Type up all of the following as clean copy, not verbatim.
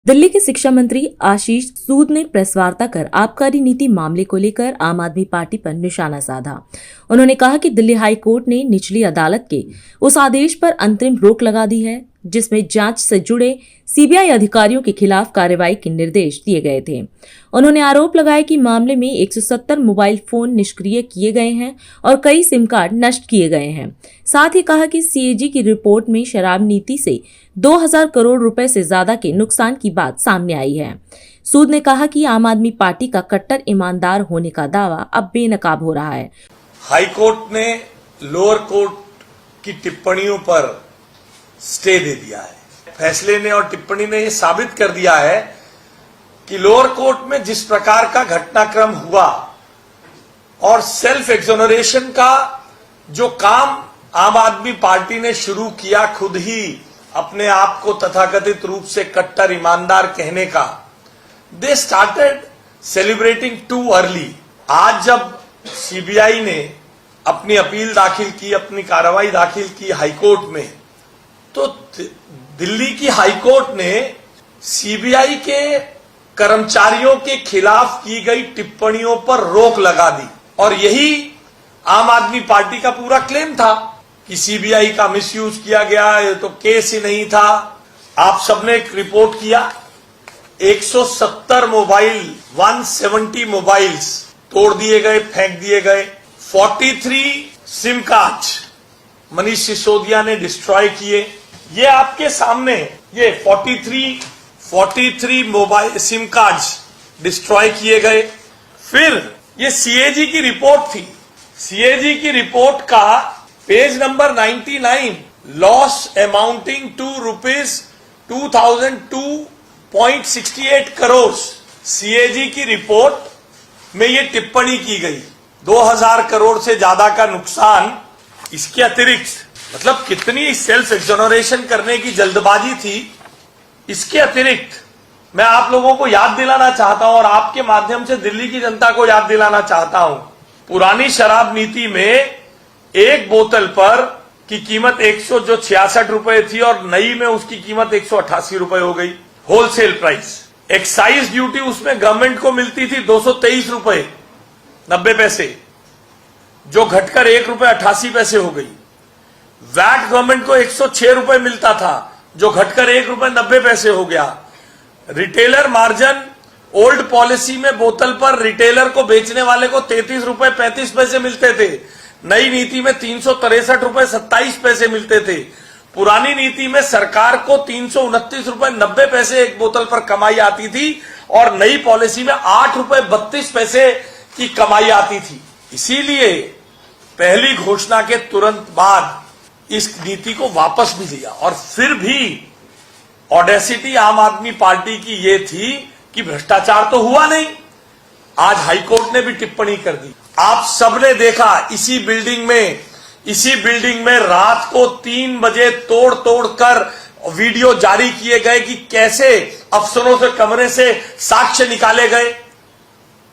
दिल्ली के शिक्षा मंत्री आशीष सूद ने प्रेस वार्ता कर आबकारी नीति मामले को लेकर आम आदमी पार्टी पर निशाना साधा। उन्होंने कहा कि दिल्ली हाई कोर्ट ने निचली अदालत के उस आदेश पर अंतरिम रोक लगा दी है जिसमें जांच से जुड़े सीबीआई अधिकारियों के खिलाफ कार्रवाई के निर्देश दिए गए थे। उन्होंने आरोप लगाया कि मामले में 170 मोबाइल फोन निष्क्रिय किए गए हैं और कई सिम कार्ड नष्ट किए गए हैं। साथ ही कहा कि सीएजी की रिपोर्ट में शराब नीति से 2000 करोड़ रुपए से ज्यादा के नुकसान की बात सामने आई है। सूद ने कहा कि आम आदमी पार्टी का कट्टर ईमानदार होने का दावा अब बेनकाब हो रहा है। हाई कोर्ट ने लोअर कोर्ट की टिप्पणियों पर स्टे दे दिया है। फैसले ने और टिप्पणी ने यह साबित कर दिया है कि लोअर कोर्ट में जिस प्रकार का घटनाक्रम हुआ और सेल्फ एक्सोनरेशन का जो काम आम आदमी पार्टी ने शुरू किया, खुद ही अपने आप को तथाकथित रूप से कट्टर ईमानदार कहने का, they started celebrating too early. आज जब सीबीआई ने अपनी अपील दाखिल की, अपनी कार्रवाई दाखिल की हाईकोर्ट में, तो दिल्ली की हाईकोर्ट ने सीबीआई के कर्मचारियों के खिलाफ की गई टिप्पणियों पर रोक लगा दी। और यही आम आदमी पार्टी का पूरा क्लेम था कि सीबीआई का मिसयूज किया गया, ये तो केस ही नहीं था। आप सबने एक रिपोर्ट किया, 170 मोबाइल, 170 मोबाइल्स तोड़ दिए गए, फेंक दिए गए। 43 सिम कार्ड मनीष सिसोदिया ने डिस्ट्रॉय किए। ये आपके सामने, ये 43 मोबाइल सिम कार्ड्स डिस्ट्रॉय किए गए। फिर ये सीएजी की रिपोर्ट थी। सीएजी की रिपोर्ट का page number 99, loss amounting to rupees 2002.68 crore. CAG की रिपोर्ट में ये टिप्पणी की गई, 2000 करोड़ से ज्यादा का नुकसान। इसके अतिरिक्त मतलब कितनी सेल्फ एक्सोनरेशन करने की जल्दबाजी थी। इसके अतिरिक्त मैं आप लोगों को याद दिलाना चाहता हूं और आपके माध्यम से दिल्ली की जनता को याद दिलाना चाहता हूं, पुरानी शराब नीति में एक बोतल पर की कीमत 166 रुपए थी और नई में उसकी कीमत 188 रुपए हो गई, होलसेल प्राइस। एक्साइज ड्यूटी उसमें गवर्नमेंट को मिलती थी 223 रुपए 90 पैसे, जो घटकर 1 रुपए 88 पैसे हो गई। वैट गवर्नमेंट को 106 रुपए मिलता था, जो घटकर 1 रुपए 90 पैसे हो गया। रिटेलर मार्जिन ओल्ड पॉलिसी में बोतल पर रिटेलर को बेचने वाले को 33 रुपए 35 पैसे मिलते थे, नई नीति में 363 रुपए 27 पैसे मिलते थे। पुरानी नीति में सरकार को 329 रुपए 90 पैसे एक बोतल पर कमाई आती थी और नई पॉलिसी में 8 रुपए 32 पैसे की कमाई आती थी। इसीलिए पहली घोषणा के तुरंत बाद इस नीति को वापस भी लिया। और फिर भी ऑडेसिटी आम आदमी पार्टी की ये थी कि भ्रष्टाचार तो हुआ नहीं। आज हाईकोर्ट ने भी टिप्पणी कर दी। आप सबने देखा, इसी बिल्डिंग में रात को 3 बजे तोड़ कर वीडियो जारी किए गए कि कैसे अफसरों से कमरे से साक्ष्य निकाले गए।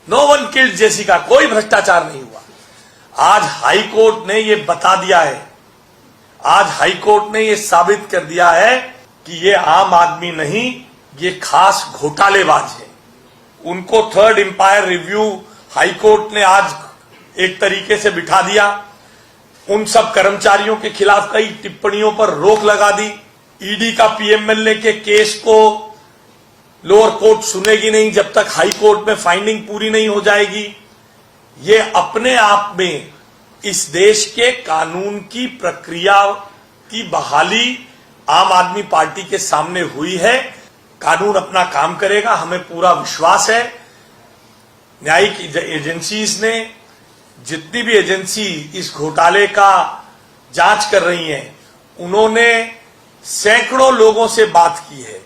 नो वन किल्ड जेसिका, कोई भ्रष्टाचार नहीं हुआ। आज हाईकोर्ट ने ये बता दिया है, आज हाईकोर्ट ने ये साबित कर दिया है कि ये आम आदमी नहीं, ये खास घोटालेबाज है। उनको थर्ड एम्पायर रिव्यू हाईकोर्ट ने आज एक तरीके से बिठा दिया। उन सब कर्मचारियों के खिलाफ कई टिप्पणियों पर रोक लगा दी। ईडी का पीएमएलए के केस को लोअर कोर्ट सुनेगी नहीं जब तक हाई कोर्ट में फाइंडिंग पूरी नहीं हो जाएगी। ये अपने आप में इस देश के कानून की प्रक्रिया की बहाली आम आदमी पार्टी के सामने हुई है। कानून अपना काम करेगा, हमें पूरा विश्वास है। न्यायिक एजेंसीज ने, जितनी भी एजेंसी इस घोटाले का जांच कर रही हैं, उन्होंने सैकड़ों लोगों से बात की है,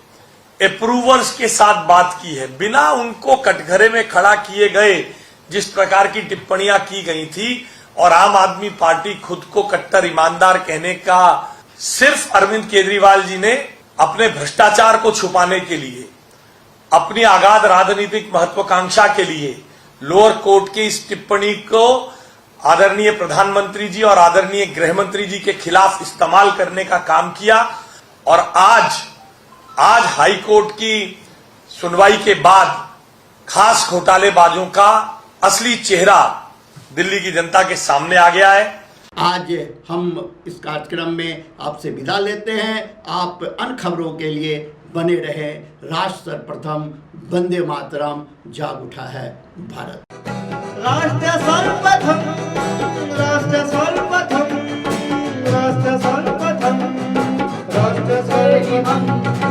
अप्रूवर्स के साथ बात की है। बिना उनको कटघरे में खड़ा किए गए जिस प्रकार की टिप्पणियां की गई थी और आम आदमी पार्टी खुद को कट्टर ईमानदार कहने का, सिर्फ अरविंद केजरीवाल जी ने अपने भ्रष्टाचार को छुपाने के लिए, अपनी आगाध राजनीतिक महत्वाकांक्षा के लिए लोअर कोर्ट की इस टिप्पणी को आदरणीय प्रधानमंत्री जी और आदरणीय गृह मंत्री जी के खिलाफ इस्तेमाल करने का काम किया। और आज हाई कोर्ट की सुनवाई के बाद खास घोटालेबाजों का असली चेहरा दिल्ली की जनता के सामने आ गया है। आज हम इस कार्यक्रम में आपसे विदा लेते हैं। आप अन्य खबरों के लिए बने रहे। राष्ट्र सर्वप्रथम, वंदे मातरम, जाग उठा है भारत। राष्ट्र सर्वप्रथम